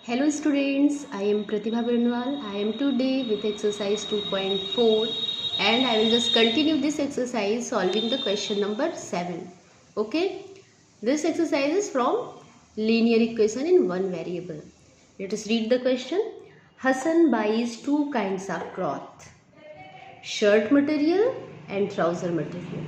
Hello students, I am Pratibha Barnwal. I am today with exercise 2.4 and I will just continue this exercise solving the question number 7. Okay, this exercise is from linear equation in one variable. Let us read the question. Hassan buys two kinds of cloth, shirt material and trouser material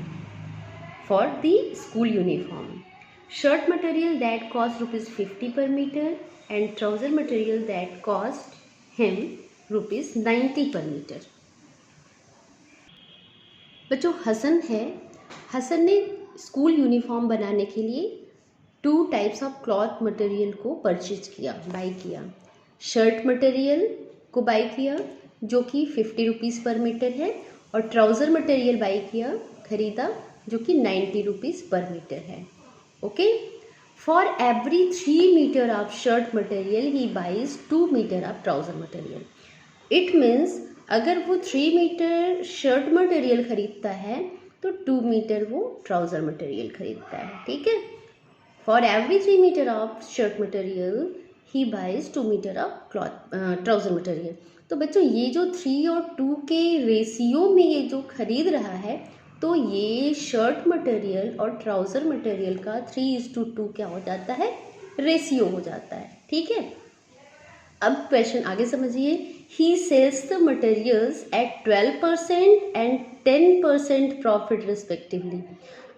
for the school uniform. Shirt material that cost rupees 50 per meter and trouser material that cost him rupees 90 per meter. बच्चों हसन ने school uniform बनाने के लिए 2 types of cloth material को purchase किया, by किया. Shirt material को by किया जो कि 50 रुपीज़ पर मीटर है और ट्राउज़र मटेरियल बाई किया, खरीदा, जो कि 90 रुपीज़ पर मीटर है. Okay, for every 3 metre of shirt material he buys 2 metre of trouser material. It means अगर वो 3 मीटर शर्ट मटेरियल खरीदता है तो 2 मीटर वो ट्राउज़र मटेरियल खरीदता है. ठीक है, for every 3 metre of shirt material he buys 2 metre of trouser material. तो बच्चों ये जो 3 और 2 के रेशियो में ये जो खरीद रहा है, तो ये शर्ट मटेरियल और ट्राउज़र मटेरियल का 3:2 क्या हो जाता है, रेशियो हो जाता है. ठीक है, अब क्वेश्चन आगे समझिए. He sells the materials at 12% and 10% profit respectively.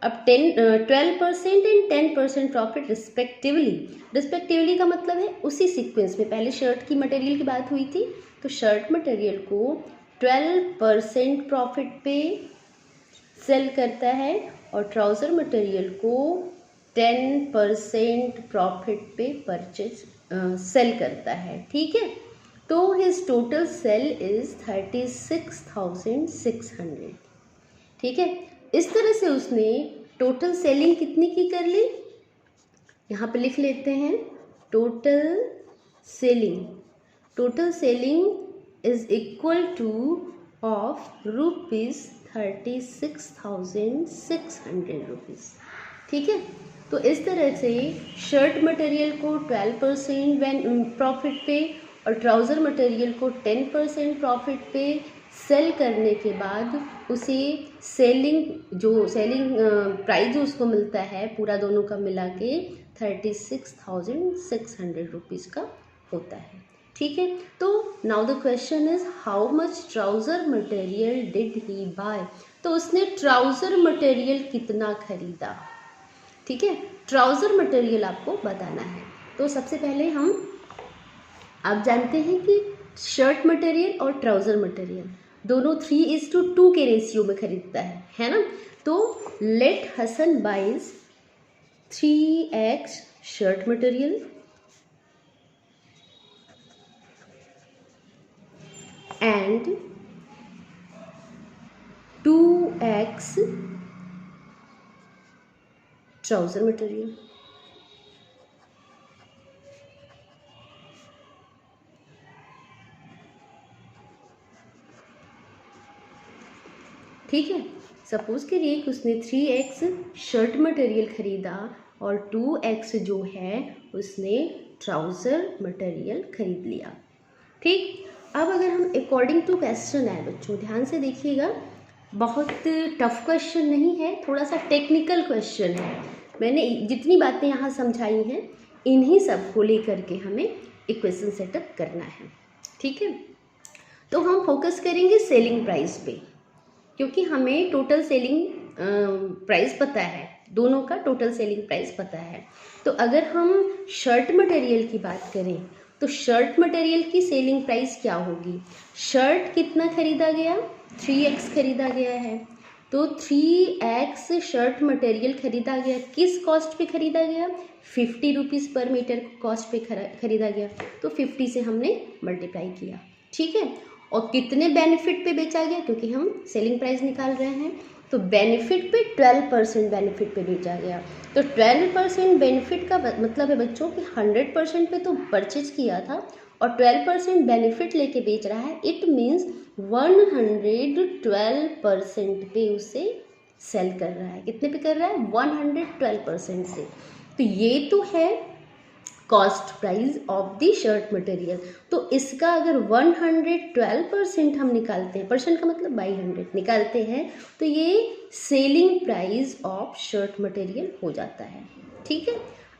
अब 12% एंड 10% प्रॉफिट रिस्पेक्टिवली का मतलब है उसी सीक्वेंस में. पहले शर्ट की मटेरियल की बात हुई थी, तो शर्ट मटेरियल को 12% प्रॉफिट पे सेल करता है और ट्राउज़र मटेरियल को 10% प्रॉफिट पे परचेज सेल करता है. ठीक है, तो हिज टोटल सेल इज 36,600. ठीक है, इस तरह से उसने टोटल सेलिंग कितनी की कर ली, यहाँ पे लिख लेते हैं. Total selling is equal two of rupees 36,600 rupees. ठीक है, तो इस तरह से शर्ट मटेरियल को 12% प्रॉफिट पे और ट्राउज़र मटेरियल को 10% प्रॉफिट पे सेल करने के बाद उसे सेलिंग प्राइस जो उसको मिलता है पूरा दोनों का मिला के 36,600 रुपीज़ का होता है. ठीक है, तो now the question is how much trouser material did he buy. तो उसने ट्राउज़र मटेरियल कितना खरीदा. ठीक है, ट्राउज़र मटेरियल आपको बताना है. तो सबसे पहले आप जानते हैं कि शर्ट मटेरियल और ट्राउज़र मटेरियल दोनों 3:2 के रेशियो में खरीदता है ना. तो लेट हसन बाइज 3x शर्ट मटेरियल and 2x trouser material. ठीक है, सपोज करिए कि उसने 3x शर्ट मटेरियल खरीदा और 2x जो है उसने ट्राउज़र मटेरियल खरीद लिया. ठीक, अब अगर हम अकॉर्डिंग टू क्वेश्चन है बच्चों, ध्यान से देखिएगा, बहुत टफ क्वेश्चन नहीं है, थोड़ा सा टेक्निकल क्वेश्चन है. मैंने जितनी बातें यहाँ समझाई हैं इन्हीं सब को लेकर के हमें इक्वेशन सेटअप करना है. ठीक है, तो हम फोकस करेंगे सेलिंग प्राइस पे, क्योंकि हमें टोटल सेलिंग प्राइस पता है, दोनों का टोटल सेलिंग प्राइस पता है. तो अगर हम शर्ट मटेरियल की बात करें तो शर्ट मटेरियल की सेलिंग प्राइस क्या होगी. शर्ट कितना खरीदा गया, 3x खरीदा गया है. तो 3x शर्ट मटेरियल खरीदा गया, किस कॉस्ट पे खरीदा गया, 50 रुपीज़ पर मीटर कॉस्ट पे खरीदा गया. तो 50 से हमने मल्टीप्लाई किया. ठीक है, और कितने बेनिफिट पे बेचा गया, क्योंकि हम सेलिंग प्राइस निकाल रहे हैं, तो बेनिफिट पे 12% बेनिफिट पे बेचा गया. तो 12% बेनिफिट का मतलब है बच्चों कि 100% पे तो परचेज किया था और 12% बेनिफिट लेके बेच रहा है. इट मीन्स 112% पे उसे सेल कर रहा है. कितने पे कर रहा है, 112% से. तो ये तो है cost price of the shirt material. तो इसका अगर 112% हम निकालते हैं, परसेंट का मतलब बाई 100 निकालते हैं, तो ये selling price of shirt material हो जाता है। ठीक है,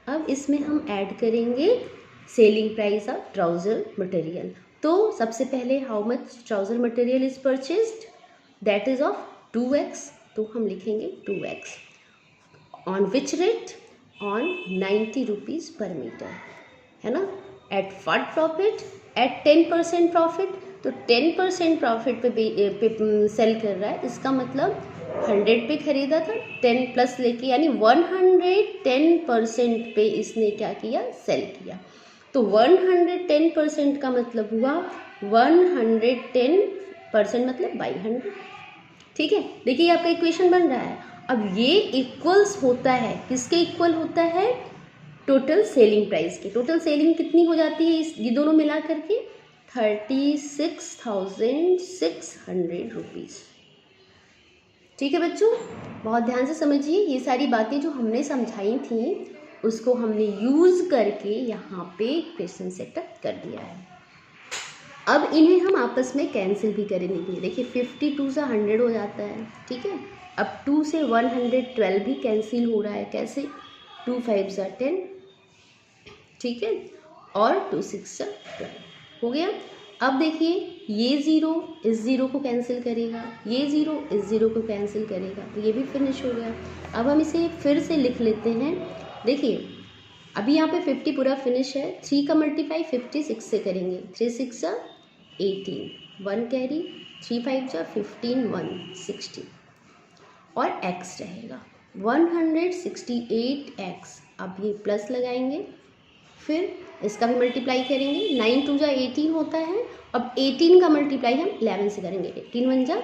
अब इसमें हम ऐड करेंगे selling price of trouser material. तो सबसे पहले how much trouser material is purchased, that is of 2x, तो हम लिखेंगे 2x on which rate, on 90 rupees per metre, है ना। At what profit, at 10% profit. तो 10% प्रॉफिट पे सेल कर रहा है, इसका मतलब 100 पे खरीदा था, 10 प्लस लेके, यानी 110% पे इसने क्या किया, सेल किया। तो 110% का मतलब हुआ 110% मतलब बाई 100। ठीक है, देखिए आपका इक्वेशन बन रहा है। अब ये इक्वल्स होता है, किसके इक्वल होता है, टोटल सेलिंग प्राइस की। टोटल सेलिंग कितनी हो जाती है ये दोनों मिला करके, 36,600 रुपीज़। ठीक है बच्चों, बहुत ध्यान से समझिए, ये सारी बातें जो हमने समझाई थी उसको हमने यूज़ करके यहाँ पे क्वेश्चन सेटअप कर दिया है। अब इन्हें हम आपस में कैंसिल भी करेंगे। देखिए 52 से 100 हो जाता है, ठीक है। अब 2 से 112 भी कैंसिल हो रहा है, कैसे, 2 5 सा 10, ठीक है, और 2 6 सा 12 हो गया। अब देखिए ये 0 इस 0 को कैंसिल करेगा, ये 0 इस 0 को कैंसिल करेगा, तो ये भी फिनिश हो गया। अब हम इसे फिर से लिख लेते हैं। देखिए अभी यहाँ पे 50 पूरा फिनिश है, 3 का मल्टीप्लाई 56 से करेंगे, 3 6 सा 18, 1 कैरी, 3 5 जा 15, 1 60 और x रहेगा 168x। अब ये प्लस लगाएंगे, फिर इसका भी मल्टीप्लाई करेंगे, 9 2 जा 18 होता है। अब 18 का मल्टीप्लाई हम 11 से करेंगे, 18 1 जा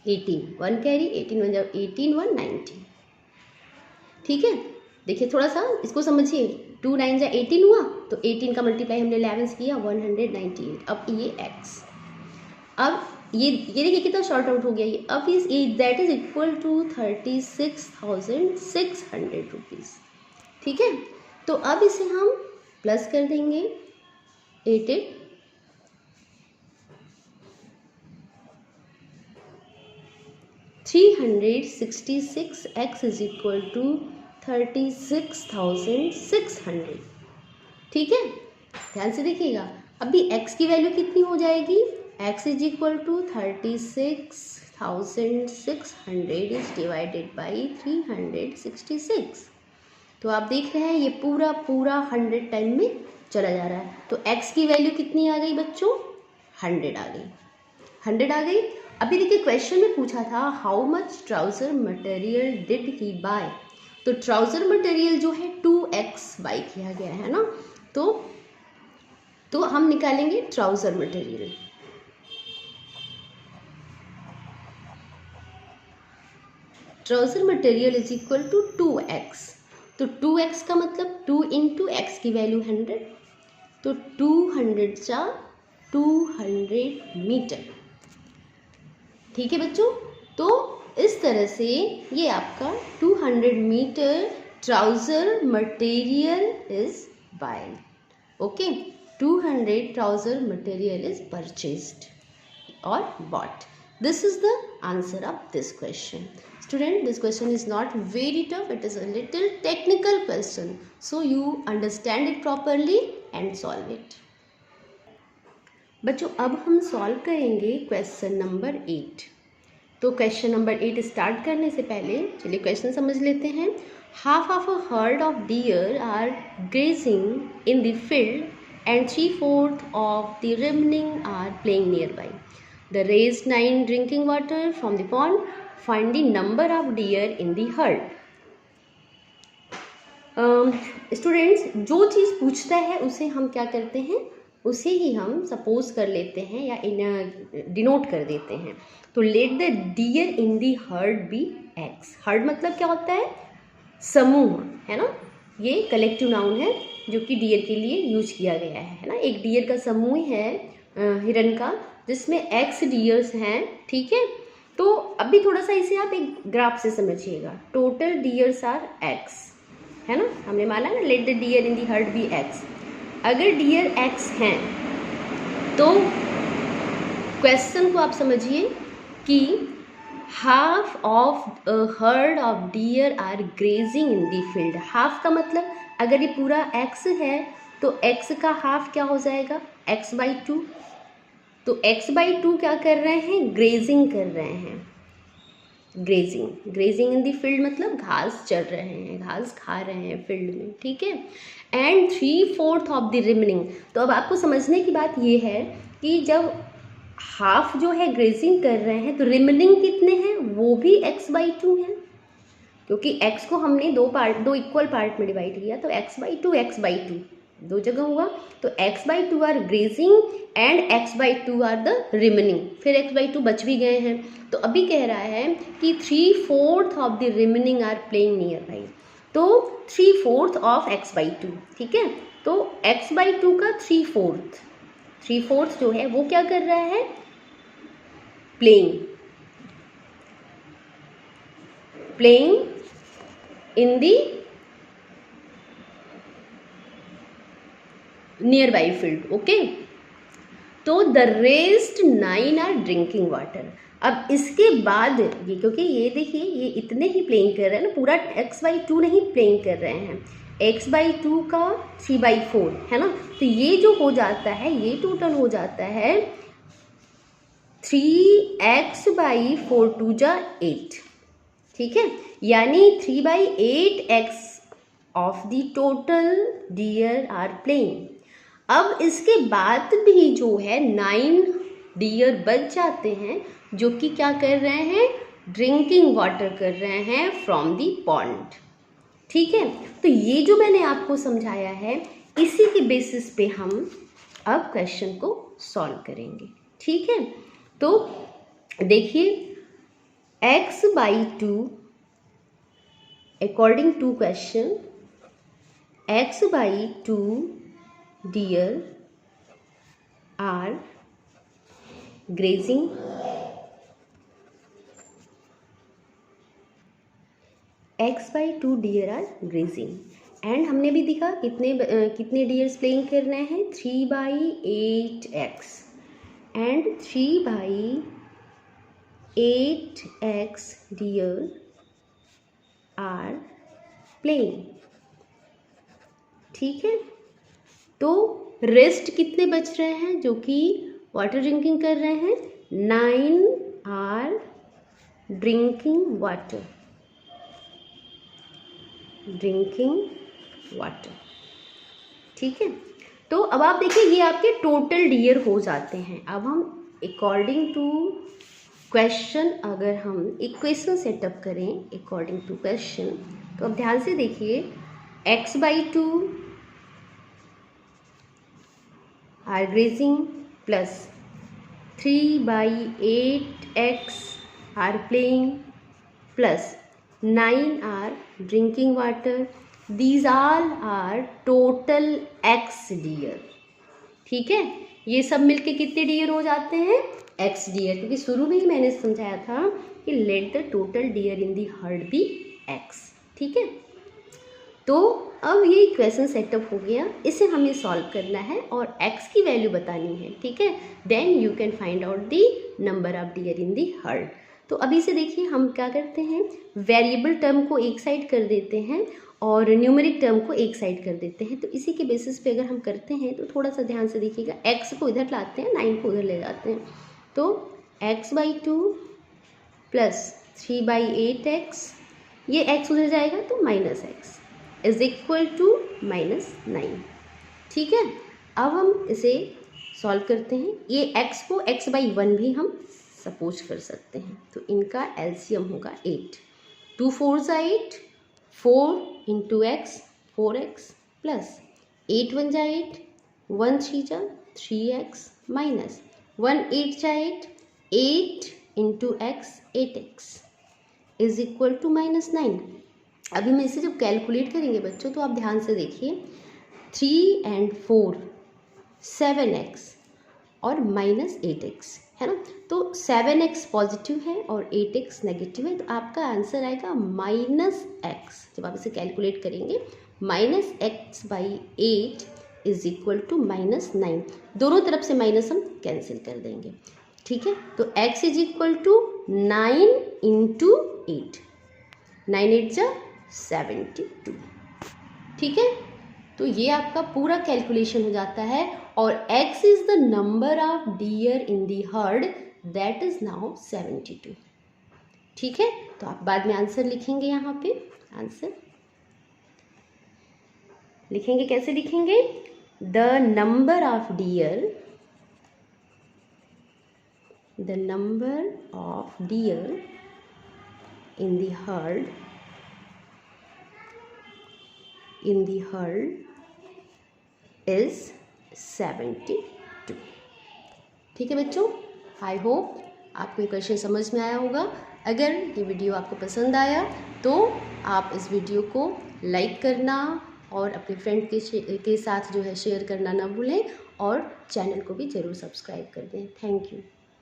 18, 1 कैरी, 18 1 जा 18, 1 19। ठीक है, देखिए थोड़ा सा इसको समझिए, 2 9 जा 18 हुआ, तो 18 का मल्टीप्लाई हमने 11 से किया, 198। अब ये x, अब ये देखिए कितना शॉर्ट आउट हो गया ये। अब इस that is equal to 36,600 rupees. ठीक है, तो अब इसे हम प्लस कर देंगे, 366x इज इक्वल टू 36,600। ठीक है, ध्यान से देखिएगा। अभी x की वैल्यू कितनी हो जाएगी, x is equal to 36,600 is divided by 366। तो आप देख रहे हैं ये पूरा 100 टाइम में चला जा रहा है। तो x की वैल्यू कितनी आ गई बच्चों, 100 आ गई, 100 आ गई। अभी देखिए क्वेश्चन में पूछा था how much trouser material did he buy. तो ट्राउजर मटेरियल जो है 2x बाय किया गया है ना, तो हम निकालेंगे trouser material. Trouser material is equal to 2x। तो 2x का मतलब 2 इंटू एक्स की वैल्यू 100, तो 200 सा 200 मीटर। ठीक है बच्चों, तो इस तरह से ये आपका 200 metre trouser material is buy. Okay, 200 trouser material is purchased or bought. This is the answer of this question. Student, this question is not very tough. It is a little technical question. So you understand it properly and solve it. बच्चों अब हम solve करेंगे question number 8। तो question number 8 start करने से पहले चलिए question समझ लेते हैं। Half of a herd of deer are grazing in the field and 3/4 of the remaining are playing nearby. They raised 9 drinking water from the pond. Find the number of deer in the herd. Students जो चीज़ पूछता है उसे हम क्या करते हैं, उसे ही हम सपोज कर लेते हैं या डिनोट कर देते हैं। तो let the deer in the herd be x. Herd मतलब क्या होता है, समूह, है ना। ये कलेक्टिव नाउन है जो कि डियर के लिए यूज किया गया है ना। एक डियर का समूह है हिरन का, जिसमें एक्स डियर्स हैं। ठीक है, तो अभी थोड़ा सा इसे आप एक ग्राफ से समझिएगा। टोटल डियर्स आर एक्स, है ना, हमने माना ना let the deer in the herd be x. अगर डियर एक्स हैं तो क्वेश्चन को आप समझिए कि half of herd of deer are grazing in the field. Half का मतलब अगर ये पूरा एक्स है तो एक्स का हाफ क्या हो जाएगा, एक्स बाई टू। तो एक्स बाई टू क्या कर रहे हैं, ग्रेजिंग कर रहे हैं। ग्रेजिंग इन दी फील्ड मतलब घास चर रहे हैं, घास खा रहे हैं फील्ड में, ठीक है। And 3/4 of the remaining. तो अब आपको समझने की बात ये है कि जब हाफ जो है ग्रेजिंग कर रहे हैं तो रिमेनिंग कितने हैं, वो भी एक्स बाई टू है, क्योंकि एक्स को हमने दो इक्वल पार्ट में डिवाइड किया, तो एक्स बाई टू दो जगह हुआ। तो x by two are grazing and x by two are the remaining, फिर एक्स बाई टू बच भी गए हैं। तो अभी कह रहा है कि 3/4 of the remaining are playing nearby, तो 3/4 ऑफ एक्स बाई टू, ठीक है। तो एक्स बाई टू का 3/4 जो है वो क्या कर रहा है, playing in the nearby field, okay. तो the rest 9 are drinking water. अब इसके बाद ये, क्योंकि ये देखिए ये इतने ही प्लेइंग कर रहे हैं ना, पूरा एक्स बाई टू नहीं प्लेइंग कर रहे हैं, एक्स बाई टू का 3/4 है ना। तो ये जो हो जाता है, ये टोटल हो जाता है 3x बाई 4 2 जा 8, ठीक है। यानी 3/8x of the total deer are playing. अब इसके बाद भी जो है 9 डियर बच जाते हैं जो कि क्या कर रहे हैं, ड्रिंकिंग वाटर कर रहे हैं फ्रॉम दी पॉन्ड, ठीक है। तो ये जो मैंने आपको समझाया है इसी के बेसिस पे हम अब क्वेश्चन को सॉल्व करेंगे, ठीक है। तो देखिए x by two according to question, x by two deer are grazing x by 2 deer are grazing and हमने भी दिखा कितने डियर्स प्लेइंग कर रहे हैं, 3/8x and 3/8x dear are playing, ठीक है। तो रेस्ट कितने बच रहे हैं जो कि वाटर ड्रिंकिंग कर रहे हैं, 9 आर ड्रिंकिंग वाटर, ठीक है। तो अब आप देखिए ये आपके टोटल डियर हो जाते हैं। अब हम अकॉर्डिंग टू क्वेश्चन अगर हम इक्वेशन सेटअप करें अकॉर्डिंग टू क्वेश्चन, तो अब ध्यान से देखिए x by two are grazing plus 3/8x are playing plus 9 are drinking water, these all are total x deer, ठीक है। ये सब मिलके कितने डियर हो जाते हैं, x डियर, क्योंकि शुरू में ही मैंने समझाया था कि let the total deer in the herd be x, ठीक है। तो अब ये इक्वेशन सेटअप हो गया, इसे हमें सॉल्व करना है और x की वैल्यू बतानी है, ठीक है। Then you can find out the number of deer in the herd. तो अभी से देखिए हम क्या करते हैं, वेरिएबल टर्म को एक साइड कर देते हैं और न्यूमेरिक टर्म को एक साइड कर देते हैं। तो इसी के बेसिस पे अगर हम करते हैं तो थोड़ा सा ध्यान से देखिएगा, x को इधर लाते हैं, 9 को उधर ले जाते हैं। तो x by two plus 3/8x, ये x उधर जाएगा तो minus x is equal to -9, ठीक है। अब हम इसे सॉल्व करते हैं। ये x को x बाई 1 भी हम सपोज कर सकते हैं, तो इनका एलसीएम होगा 8, 2 4 जा 8, 4 इंटू x 4x प्लस 8 1 जा 8, 1 3 जा 3x माइनस 1 8 जा 8, 8 into x 8x is equal to -9। अभी मैं इसे जब कैलकुलेट करेंगे बच्चों तो आप ध्यान से देखिए, 3 and 4 7x और -8x है ना। तो 7x पॉजिटिव है और 8x नेगेटिव है, तो आपका आंसर आएगा -x। जब आप इसे कैलकुलेट करेंगे -x/8 इज इक्वल टू -9। दोनों तरफ से माइनस हम कैंसिल कर देंगे, ठीक है। तो x is equal to 9 into 8, 9 8 जा 72, ठीक है। तो ये आपका पूरा कैलकुलेशन हो जाता है और x is the number of deer in the heard, that is now 72, ठीक है। तो आप बाद में आंसर लिखेंगे, यहाँ पे आंसर लिखेंगे, कैसे लिखेंगे? The number of dear, the number of dear in the herd is 72, ठीक है बच्चों। आई होप आपको ये क्वेश्चन समझ में आया होगा। अगर ये वीडियो आपको पसंद आया तो आप इस वीडियो को लाइक करना और अपने फ्रेंड के साथ जो है शेयर करना ना भूलें और चैनल को भी ज़रूर सब्सक्राइब कर दें। Thank you.